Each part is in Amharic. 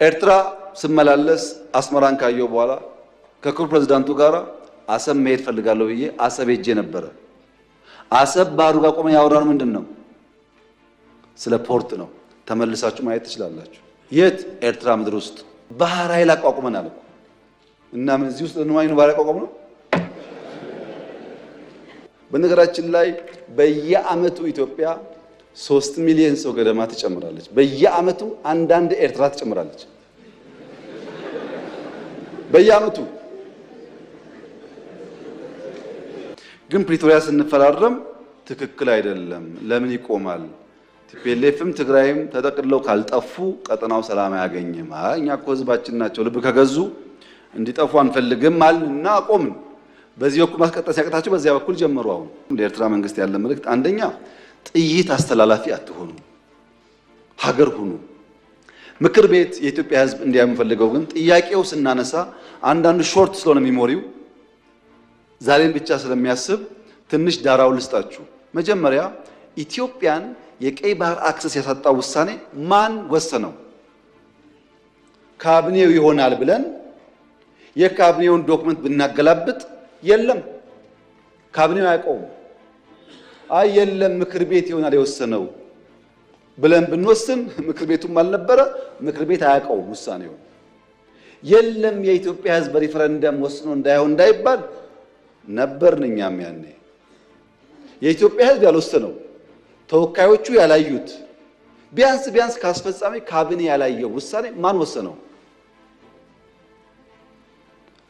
ኤርትራ ስመላለስ አስመራን ካየው በኋላ ከክቡር ፕሬዝዳንቱ ጋር አሰብ መሄድ ፈልጋለሁ ብዬ አሰብ ሄጄ ነበረ። አሰብ ባህሩ ጋር ቆመን ያወራነው ምንድነው? ስለ ፖርት ነው። ተመልሳችሁ ማየት ትችላላችሁ። የት? ኤርትራ ምድር ውስጥ ባህር ኃይል አቋቁመናል እኮ እና ምን እዚህ ውስጥ ነው ባህር አቋቁመ ነው። በነገራችን ላይ በየአመቱ ኢትዮጵያ 3 ሚሊዮን ሰው ገደማ ትጨምራለች። በየአመቱ አንዳንድ ኤርትራ ትጨምራለች። በየአመቱ ግን ፕሪቶሪያ ስንፈራረም ትክክል አይደለም። ለምን ይቆማል? ቲፒኤልኤፍም ትግራይም ተጠቅልለው ካልጠፉ ቀጠናው ሰላም አያገኝም። እኛ እኮ ህዝባችን ናቸው ልብ ከገዙ እንዲጠፉ አንፈልግም አልና አቆምን። በዚህ በኩል ማስቀጠል ሲያቅታቸው በዚያ በኩል ጀመሩ። አሁን ለኤርትራ መንግስት ያለ መልእክት አንደኛ ጥይት አስተላላፊ አትሆኑ፣ ሀገር ሁኑ። ምክር ቤት የኢትዮጵያ ህዝብ እንዲያምፈልገው ግን ጥያቄው ስናነሳ አንዳንዱ ሾርት ስለሆነ ሚሞሪው ዛሬን ብቻ ስለሚያስብ ትንሽ ዳራው ልስጣችሁ። መጀመሪያ ኢትዮጵያን የቀይ ባህር አክሰስ ያሳጣው ውሳኔ ማን ወሰነው? ካቢኔው ይሆናል ብለን የካቢኔውን ዶክመንት ብናገላብጥ የለም፣ ካቢኔው አያውቀውም። አይ የለም ምክር ቤት ይሆናል የወሰነው ብለን ብንወስን ምክር ቤቱም አልነበረ፣ ምክር ቤት አያውቀውም ውሳኔው። የለም የኢትዮጵያ ህዝብ በሪፈረንደም ወስኖ እንዳይሆን እንዳይባል ነበርን እኛም ያኔ። የኢትዮጵያ ህዝብ ያልወሰነው ተወካዮቹ ያላዩት ቢያንስ ካስፈጻሚ ካቢኔ ያላየው ውሳኔ ማን ወሰነው?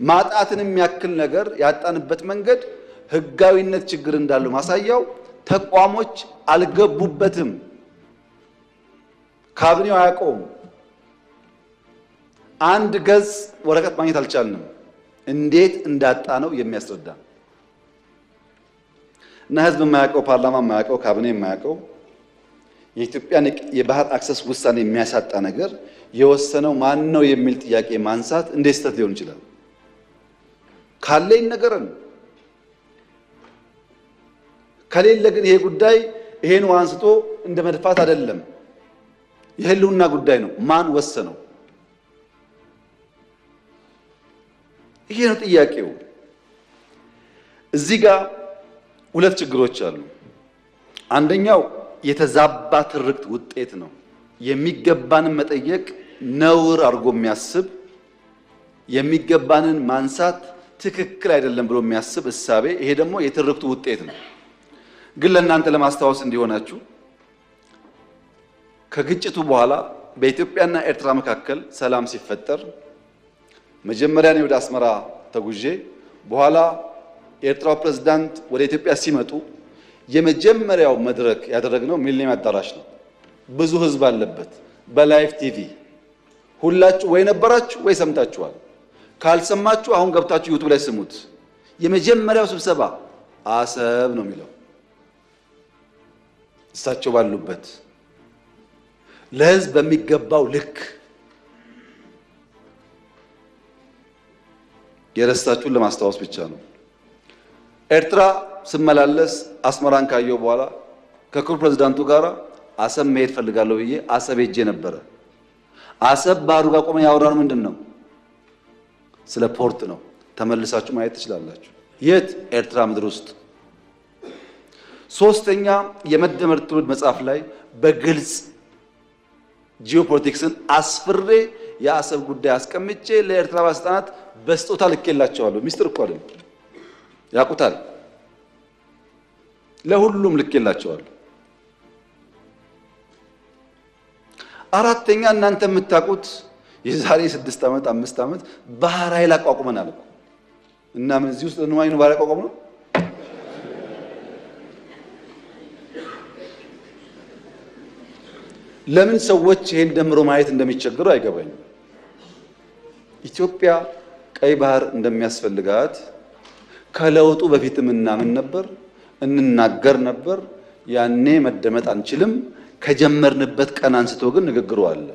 ማጣትንም ያክል ነገር ያጣንበት መንገድ ህጋዊነት ችግር እንዳለው ማሳያው ተቋሞች አልገቡበትም። ካቢኔው አያውቀውም። አንድ ገጽ ወረቀት ማግኘት አልቻልንም። እንዴት እንዳጣ ነው የሚያስረዳ እና ህዝብ የማያውቀው ፓርላማ የማያውቀው ካቢኔ የማያውቀው የኢትዮጵያን የባህር አክሰስ ውሳኔ የሚያሳጣ ነገር የወሰነው ማን ነው የሚል ጥያቄ ማንሳት እንዴት ስህተት ሊሆን ይችላል? ካለ ይነገረን። ከሌለ ግን ይሄ ጉዳይ ይሄን አንስቶ እንደ መድፋት አይደለም፣ የህልውና ጉዳይ ነው። ማን ወሰነው? ይሄ ነው ጥያቄው። እዚህ ጋር ሁለት ችግሮች አሉ። አንደኛው የተዛባ ትርክት ውጤት ነው። የሚገባንን መጠየቅ ነውር አድርጎ የሚያስብ የሚገባንን ማንሳት ትክክል አይደለም ብሎ የሚያስብ እሳቤ፣ ይሄ ደግሞ የትርክቱ ውጤት ነው። ግን ለእናንተ ለማስታወስ እንዲሆናችሁ ከግጭቱ በኋላ በኢትዮጵያና ኤርትራ መካከል ሰላም ሲፈጠር መጀመሪያ ነው ወደ አስመራ ተጉዤ በኋላ የኤርትራው ፕሬዝዳንት ወደ ኢትዮጵያ ሲመጡ የመጀመሪያው መድረክ ያደረግነው ሚሊኒየም አዳራሽ ነው። ብዙ ህዝብ አለበት። በላይቭ ቲቪ ሁላችሁ ወይ ነበራችሁ ወይ ሰምታችኋል። ካልሰማችሁ አሁን ገብታችሁ ዩቲዩብ ላይ ስሙት። የመጀመሪያው ስብሰባ አሰብ ነው የሚለው እሳቸው ባሉበት ለህዝብ በሚገባው ልክ የረሳችሁን ለማስታወስ ብቻ ነው። ኤርትራ ስመላለስ አስመራን ካየው በኋላ ከክቡር ፕሬዝዳንቱ ጋር አሰብ መሄድ ፈልጋለሁ ብዬ አሰብ ሄጄ ነበረ። አሰብ ባህሩ ጋር ቆመን ያወራነው ምንድነው? ስለ ፖርት ነው። ተመልሳችሁ ማየት ትችላላችሁ። የት? ኤርትራ ምድር ውስጥ። ሶስተኛ የመደመር ትውልድ መጽሐፍ ላይ በግልጽ ጂኦፖለቲክስን አስፍሬ የአሰብ ጉዳይ አስቀምጬ ለኤርትራ ባለስልጣናት በስጦታ ልኬላቸዋለሁ። ሚስጥር እኮ አይደለም፣ ያውቁታል። ለሁሉም ልኬላቸዋለሁ። አራተኛ እናንተ የምታውቁት የዛሬ 6 ዓመት 5 ዓመት ባህር ኃይል አቋቁመናል እኮ እና ምን እዚህ ውስጥ ነው ባህር አቋቁመ ነው። ለምን ሰዎች ይሄን ደምሮ ማየት እንደሚቸገሩ አይገባኝም። ኢትዮጵያ ቀይ ባህር እንደሚያስፈልጋት ከለውጡ በፊትም እናምን ነበር፣ እንናገር ነበር። ያኔ መደመጥ አንችልም። ከጀመርንበት ቀን አንስቶ ግን ንግግሩ አለ።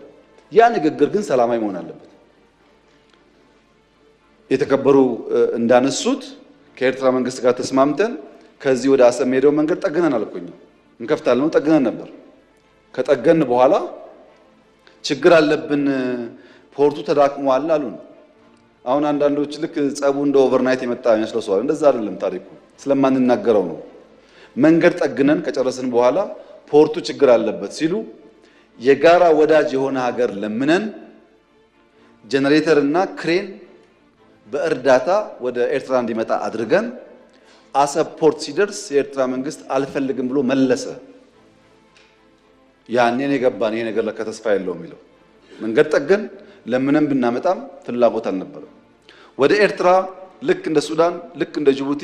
ያ ንግግር ግን ሰላማዊ መሆን አለበት። የተከበሩ እንዳነሱት ከኤርትራ መንግስት ጋር ተስማምተን ከዚህ ወደ አሰብ ሄደው መንገድ ጠግነናል እኮ እኛ እንከፍታለን ጠግነን ነበር። ከጠገን በኋላ ችግር አለብን ፖርቱ ተዳክሟል አሉን። አሁን አንዳንዶች ልክ ጸቡ እንደ ኦቨርናይት የመጣ የሚመስለው ሰው እንደዛ አይደለም። ታሪኩ ስለማንናገረው ነው። መንገድ ጠግነን ከጨረስን በኋላ ፖርቱ ችግር አለበት ሲሉ የጋራ ወዳጅ የሆነ ሀገር ለምነን ጄኔሬተር እና ክሬን በእርዳታ ወደ ኤርትራ እንዲመጣ አድርገን አሰብ ፖርት ሲደርስ የኤርትራ መንግስት አልፈልግም ብሎ መለሰ። ያኔን የገባን ይሄ ነገር ለካ ተስፋ የለውም የሚለው መንገድ ጠገን ለምንም ብናመጣም ፍላጎት አልነበረም። ወደ ኤርትራ ልክ እንደ ሱዳን ልክ እንደ ጅቡቲ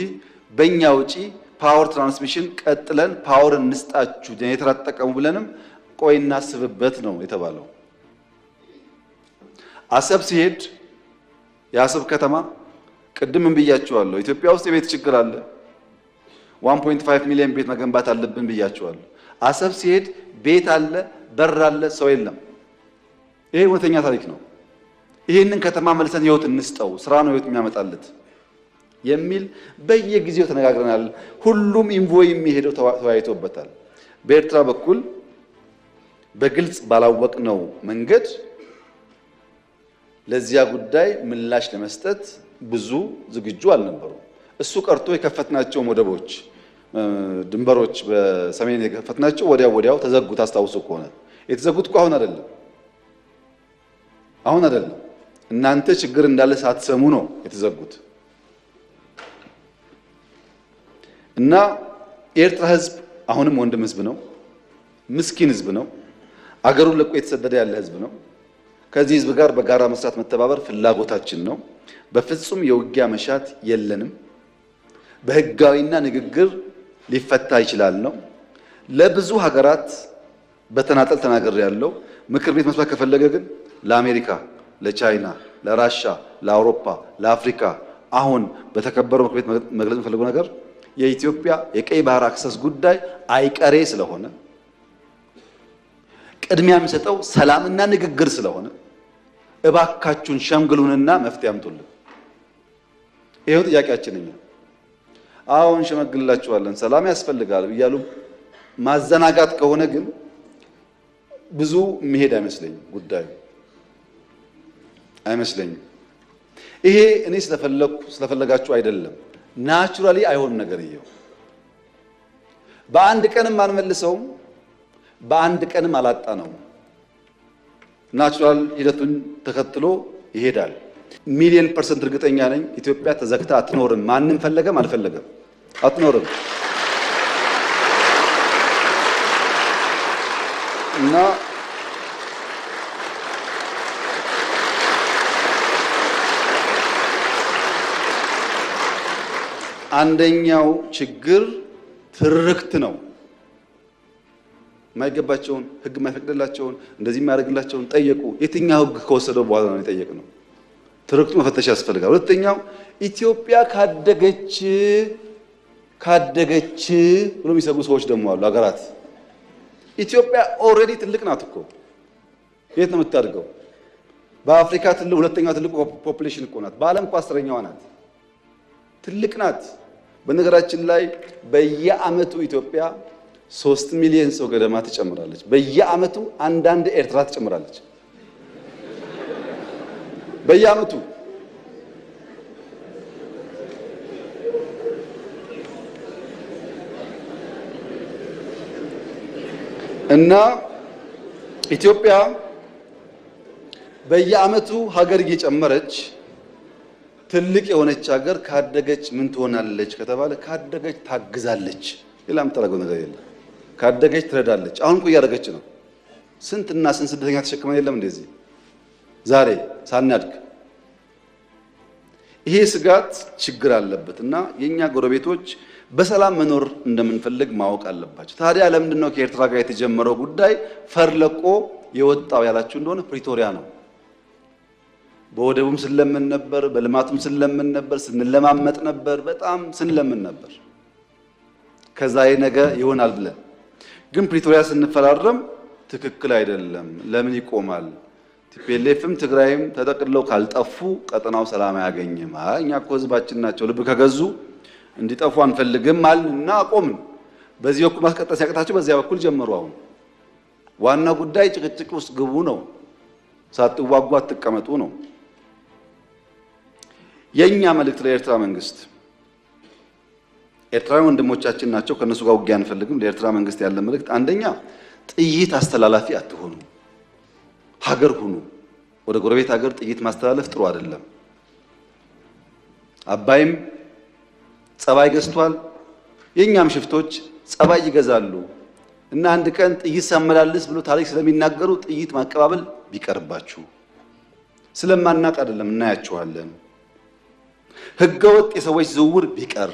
በእኛ ውጪ ፓወር ትራንስሚሽን ቀጥለን ፓወር እንስጣችሁ ጄኔሬተር አትጠቀሙ ብለንም ቆይ እናስብበት ነው የተባለው። አሰብ ሲሄድ የአሰብ ከተማ ቅድምም ብያችኋለሁ፣ ኢትዮጵያ ውስጥ የቤት ችግር አለ። 1.5 ሚሊዮን ቤት መገንባት አለብን ብያችኋለሁ። አሰብ ሲሄድ ቤት አለ፣ በር አለ፣ ሰው የለም። ይሄ እውነተኛ ታሪክ ነው። ይሄንን ከተማ መልሰን ህይወት እንስጠው፣ ስራ ነው ህይወት የሚያመጣለት የሚል በየጊዜው ተነጋግረናል። ሁሉም ኢንቮይ የሚሄደው ተወያይቶበታል። በኤርትራ በኩል በግልጽ ባላወቅነው መንገድ ለዚያ ጉዳይ ምላሽ ለመስጠት ብዙ ዝግጁ አልነበሩም። እሱ ቀርቶ የከፈትናቸው ወደቦች፣ ድንበሮች በሰሜን የከፈትናቸው ወዲያው ተዘጉ። ታስታውሱ ከሆነ የተዘጉት እኮ አሁን አይደለም። እናንተ ችግር እንዳለ ሳትሰሙ ነው የተዘጉት። እና የኤርትራ ህዝብ አሁንም ወንድም ህዝብ ነው፣ ምስኪን ህዝብ ነው፣ አገሩን ለቆ የተሰደደ ያለ ህዝብ ነው። ከዚህ ህዝብ ጋር በጋራ መስራት መተባበር ፍላጎታችን ነው። በፍጹም የውጊያ መሻት የለንም። በህጋዊና ንግግር ሊፈታ ይችላል ነው። ለብዙ ሀገራት በተናጠል ተናገር ያለው ምክር ቤት መስራት ከፈለገ ግን ለአሜሪካ፣ ለቻይና፣ ለራሻ፣ ለአውሮፓ፣ ለአፍሪካ አሁን በተከበረው ምክር ቤት መግለጽ የፈለገው ነገር የኢትዮጵያ የቀይ ባህር አክሰስ ጉዳይ አይቀሬ ስለሆነ ቅድሚያ የሚሰጠው ሰላምና ንግግር ስለሆነ እባካችሁን ሸምግሉንና መፍትሄ አምጡልን። ይሄው ጥያቄያችን እኛ አሁን ሸመግልላችኋለን ሰላም ያስፈልጋል እያሉ ማዘናጋት ከሆነ ግን ብዙ መሄድ ጉዳዩ አይመስለኝም። ይሄ እኔ ስለፈለጋችሁ አይደለም፣ ናቹራሊ አይሆንም ነገርየው። በአንድ ቀንም አንመልሰውም፣ በአንድ ቀንም አላጣነው። ናቹራል ሂደቱን ተከትሎ ይሄዳል። ሚሊዮን ፐርሰንት እርግጠኛ ነኝ ኢትዮጵያ ተዘግታ አትኖርም። ማንም ፈለገም አልፈለገም አትኖርም። እና አንደኛው ችግር ትርክት ነው። የማይገባቸውን ህግ የማይፈቅድላቸውን እንደዚህ የሚያደርግላቸውን ጠየቁ። የትኛው ህግ ከወሰደው በኋላ ነው የጠየቅነው? ትርክቱ መፈተሽ ያስፈልጋል። ሁለተኛው ኢትዮጵያ ካደገች ብሎ የሚሰጉ ሰዎች ደግሞ አሉ። ሀገራት ኢትዮጵያ ኦልሬዲ ትልቅ ናት እኮ። የት ነው የምታድገው? በአፍሪካ ሁለተኛው ትልቁ ፖፑሌሽን እኮ ናት። በዓለም እኮ 10ኛዋ ናት። ትልቅ ናት። በነገራችን ላይ በየአመቱ ኢትዮጵያ 3 ሚሊዮን ሰው ገደማ ትጨምራለች። በየአመቱ አንዳንድ ኤርትራ ትጨምራለች። በየአመቱ እና ኢትዮጵያ በየአመቱ ሀገር እየጨመረች ትልቅ የሆነች ሀገር ካደገች ምን ትሆናለች ከተባለ ካደገች ታግዛለች። ሌላ የምታደርገው ነገር የለም። ካደገች ትረዳለች። አሁን እኮ እያደረገች ነው። ስንትና ስንት ስደተኛ ተሸክመን የለም እንደዚህ ዛሬ ሳናድግ። ይሄ ስጋት ችግር አለበት እና የኛ ጎረቤቶች በሰላም መኖር እንደምንፈልግ ማወቅ አለባቸው። ታዲያ ለምንድን ነው ከኤርትራ ጋር የተጀመረው ጉዳይ ፈርለቆ የወጣው ያላችሁ እንደሆነ ፕሪቶሪያ ነው። በወደቡም ስለምን ነበር፣ በልማቱም ስለምን ነበር፣ ስንለማመጥ ነበር፣ በጣም ስንለምን ነበር። ከዛ ነገ ይሆናል ብለን ግን ፕሪቶሪያ ስንፈራረም ትክክል አይደለም። ለምን ይቆማል? ቲፒኤልኤፍም ትግራይም ተጠቅልለው ካልጠፉ ቀጠናው ሰላም አያገኝም። እኛ እኮ ህዝባችን ናቸው ልብ ከገዙ እንዲጠፉ አንፈልግም አልንና አቆምን። በዚህ በኩል ማስቀጠል ሲያቅታቸው በዚያ በኩል ጀመሩ። አሁን ዋና ጉዳይ ጭቅጭቅ ውስጥ ግቡ ነው። ሳትዋጉ አትቀመጡ ነው። የኛ መልእክት ለኤርትራ መንግስት፣ ኤርትራውያን ወንድሞቻችን ናቸው፣ ከነሱ ጋር ውጊያ አንፈልግም። ለኤርትራ መንግስት ያለ መልእክት አንደኛ ጥይት አስተላላፊ አትሆኑ፣ ሀገር ሁኑ። ወደ ጎረቤት ሀገር ጥይት ማስተላለፍ ጥሩ አይደለም። አባይም ጸባይ ገዝቷል፣ የኛም ሽፍቶች ጸባይ ይገዛሉ እና አንድ ቀን ጥይት ሳመላልስ ብሎ ታሪክ ስለሚናገሩ ጥይት ማቀባበል ቢቀርባችሁ። ስለማናቅ አይደለም፣ እናያችኋለን። ህገወጥ የሰዎች ዝውውር ቢቀር።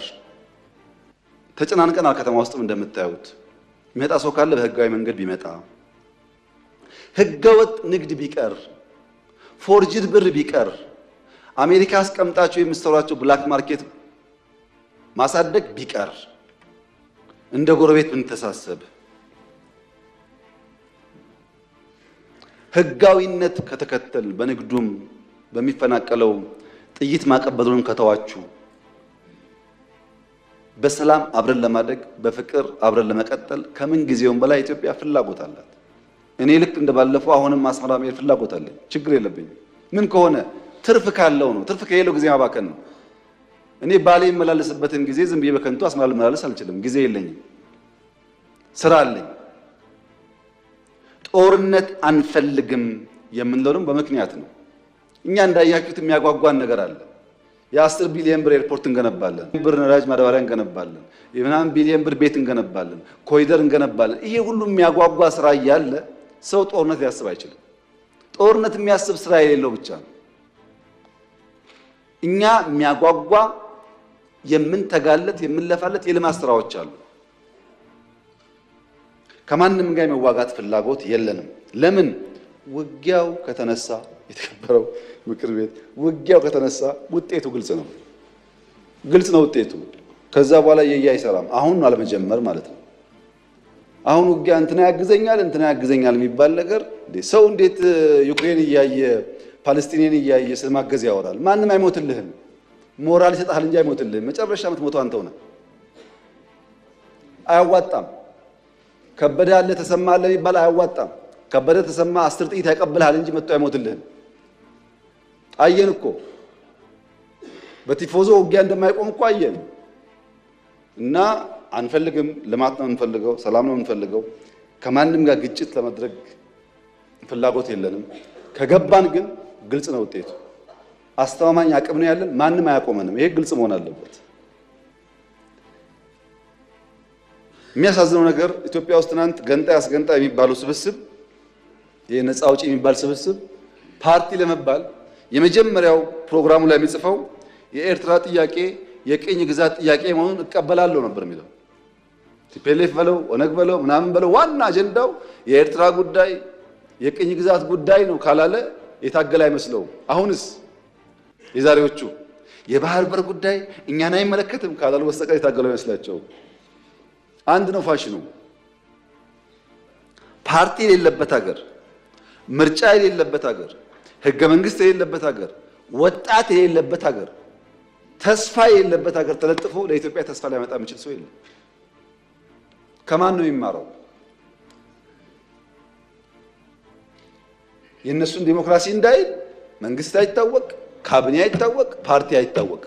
ተጨናንቀናል። ከተማ ውስጥም እንደምታዩት የሚመጣ ሰው ካለ በህጋዊ መንገድ ቢመጣ። ህገወጥ ንግድ ቢቀር፣ ፎርጅድ ብር ቢቀር፣ አሜሪካ አስቀምጣቸው የምትሰሯቸው ብላክ ማርኬት ማሳደግ ቢቀር፣ እንደ ጎረቤት ብንተሳሰብ፣ ህጋዊነት ከተከተል በንግዱም በሚፈናቀለው ጥይት ማቀበሉን ከተዋችሁ በሰላም አብረን ለማደግ በፍቅር አብረን ለመቀጠል ከምን ጊዜውም በላይ ኢትዮጵያ ፍላጎት አላት። እኔ ልክ እንደባለፈው አሁንም አስመራ መሄድ ፍላጎት አለኝ። ችግር የለብኝም። ምን ከሆነ ትርፍ ካለው ነው። ትርፍ ከሌለው ጊዜ ማባከን ነው። እኔ ባሌ የመላለስበትን ጊዜ ዝም ብዬ በከንቱ አስመራ ልመላለስ አልችልም። ጊዜ የለኝም፣ ስራ አለኝ። ጦርነት አንፈልግም የምንለውም በምክንያት ነው። እኛ እንዳያችሁት የሚያጓጓን ነገር አለ። የ10 ቢሊዮን ብር ኤርፖርት እንገነባለን፣ ብር ነዳጅ ማዳበሪያ እንገነባለን፣ የምናምን ቢሊዮን ብር ቤት እንገነባለን፣ ኮሪደር እንገነባለን። ይሄ ሁሉ የሚያጓጓ ስራ እያለ ሰው ጦርነት ሊያስብ አይችልም። ጦርነት የሚያስብ ስራ የሌለው ብቻ ነው። እኛ የሚያጓጓ የምንተጋለት የምንለፋለት የልማት ስራዎች አሉ። ከማንም ጋር የመዋጋት ፍላጎት የለንም። ለምን? ውጊያው ከተነሳ የተከበረው ምክር ቤት ውጊያው ከተነሳ ውጤቱ ግልጽ ነው። ግልጽ ነው ውጤቱ። ከዛ በኋላ የያ አይሰራም። አሁን ነው አለመጀመር ማለት ነው። አሁን ውጊያ እንትና ያግዘኛል የሚባል ነገር ሰው እንዴት ዩክሬን እያየ ፓለስቲኔን እያየ ስለማገዝ ያወራል? ማንም አይሞትልህም። ሞራል ይሰጣል እንጂ አይሞትልህም። መጨረሻ የምትሞተው አንተው ነህ። አያዋጣም። ከበደ አለ ተሰማ አለ የሚባል አያዋጣም። ከበደ ተሰማ 10 ጥይት ያቀብልሃል እንጂ መጥቶ አይሞትልህም። አየን እኮ በቲፎዞ ውጊያ እንደማይቆም እኮ አየን። እና አንፈልግም። ልማት ነው የምንፈልገው፣ ሰላም ነው የምንፈልገው። ከማንም ጋር ግጭት ለማድረግ ፍላጎት የለንም። ከገባን ግን ግልጽ ነው ውጤቱ። አስተማማኝ አቅም ነው ያለን። ማንም አያቆመንም። ይሄ ግልጽ መሆን አለበት። የሚያሳዝነው ነገር ኢትዮጵያ ውስጥ ትናንት ገንጣይ አስገንጣይ የሚባለው ስብስብ፣ የነፃ አውጪ የሚባል ስብስብ ፓርቲ ለመባል የመጀመሪያው ፕሮግራሙ ላይ የሚጽፈው የኤርትራ ጥያቄ የቅኝ ግዛት ጥያቄ መሆኑን እቀበላለሁ ነበር የሚለው። ቲፒኤልኤፍ በለው ኦነግ በለው ምናምን በለው ዋና አጀንዳው የኤርትራ ጉዳይ የቅኝ ግዛት ጉዳይ ነው ካላለ የታገለ አይመስለውም። አሁንስ የዛሬዎቹ የባህር በር ጉዳይ እኛን አይመለከትም ካላሉ በስተቀር የታገለ አይመስላቸውም። አንድ ነው ፋሽኑ። ፓርቲ የሌለበት ሀገር፣ ምርጫ የሌለበት ሀገር፣ ህገ መንግስት የሌለበት ሀገር፣ ወጣት የሌለበት ሀገር፣ ተስፋ የሌለበት ሀገር ተለጥፎ ለኢትዮጵያ ተስፋ ሊያመጣ የሚችል ሰው የለም። ከማን ነው የሚማረው? የእነሱን ዲሞክራሲ እንዳይል መንግስት አይታወቅ፣ ካቢኔ አይታወቅ፣ ፓርቲ አይታወቅ፣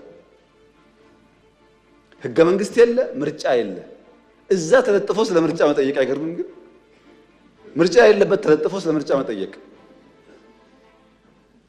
ህገ መንግስት የለ፣ ምርጫ የለ። እዛ ተለጥፎ ስለ ምርጫ መጠየቅ አይገርምም? ግን ምርጫ የሌለበት ተለጥፎ ስለ ምርጫ መጠየቅ